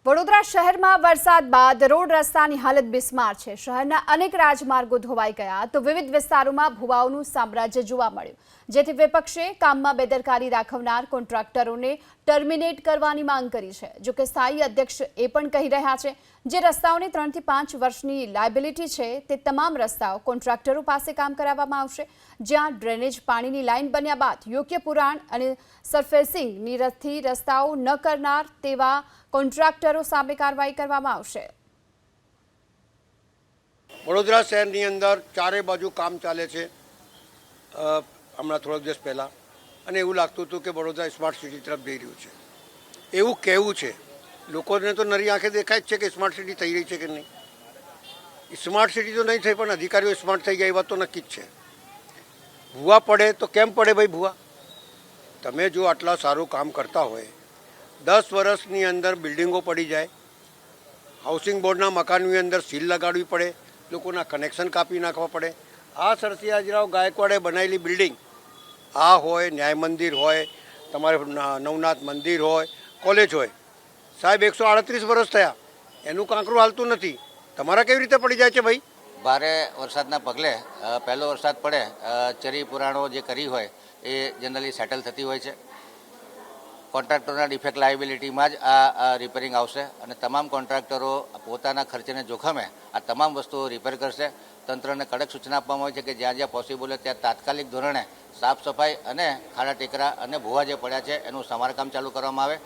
વડોદરા શહેરમાં વરસાદ બાદ રોડ રસ્તાની હાલત બિસ્માર છે। શહેરના અનેક રાજમાર્ગો ધોવાઈ ગયા તો વિવિધ વિસ્તારોમાં ભૂવાઓનું સામ્રાજ્ય જોવા મળ્યું, જેથી વિપક્ષે કામમાં બેદરકારી દાખવનાર કોન્ટ્રાક્ટરોને ટર્મિનેટ કરવાની માંગ કરી છે। જો કે સ્થાયી અધ્યક્ષ એ પણ કહી રહ્યા છે જે રસ્તાઓની 3 થી 5 વર્ષની લાયબિલિટી છે તે તમામ રસ્તાઓ કોન્ટ્રાક્ટરો પાસે કામ કરાવવામાં આવશે, જ્યાં ડ્રેનેજ પાણીની લાઇન બન્યા બાદ યોગ્ય પુરાણ અને સરફેસિંગની રસ્તાઓ ન કરનાર તેવા કોન્ટ્રાક્ટરો સામે કાર્યવાહી કરવામાં આવશે। વડોદરા શહેરની અંદર ચારે બાજુ કામ ચાલે છે હમણાં થોડાક દિવસ પહેલાં, અને એવું લાગતું હતું કે વડોદરા સ્માર્ટ સિટી તરફ જઈ રહ્યું છે એવું કહેવું છે। લોકોને તો નરી આંખે દેખાય જ છે કે સ્માર્ટ સિટી થઈ રહી છે કે નહીં। સ્માર્ટ સિટી તો નહીં થઈ, પણ અધિકારીઓ સ્માર્ટ થઈ ગયા એ વાત તો નક્કી જ છે। ભૂવા પડે તો કેમ પડે ભાઈ ભૂવા? તમે જો આટલા સારું કામ કરતા હોય, 10 વર્ષની અંદર બિલ્ડિંગો પડી જાય, હાઉસિંગ બોર્ડના મકાનની અંદર સીલ લગાડવી પડે, લોકોના કનેક્શન કાપી નાખવા પડે। આ સરસિયાજીરાવ ગાયકવાડે બનાવેલી બિલ્ડિંગ આ હોય, ન્યાય મંદિર હોય, તમારે નવનાથ મંદિર હોય, કોલેજ હોય, સાહેબ 138 વર્ષ થયા, એનું કાંકરું હાલતું નથી। તમારા કેવી રીતે પડી જાય છે ભાઈ? ભારે વરસાદના પગલે પહેલો વરસાદ પડે ચરી પુરાણો જે કરી હોય એ જનરલી સેટલ થતી હોય છે। કોન્ટ્રાક્ટરોના ડિફેક્ટ લાયબિલિટીમાં જ આ રિપેરિંગ આવશે અને તમામ કોન્ટ્રાક્ટરો પોતાના ખર્ચને જોખમે આ તમામ વસ્તુઓ રિપેર કરશે। તંત્રને કડક સૂચના આપવામાં આવી છે કે જ્યાં જ્યાં પોસિબલ હોય ત્યાં તાત્કાલિક ધોરણે સાફ સફાઈ અને ખાડા ટેકરા અને ભૂવા જે પડ્યા છે એનું સમારકામ ચાલુ કરવામાં આવે।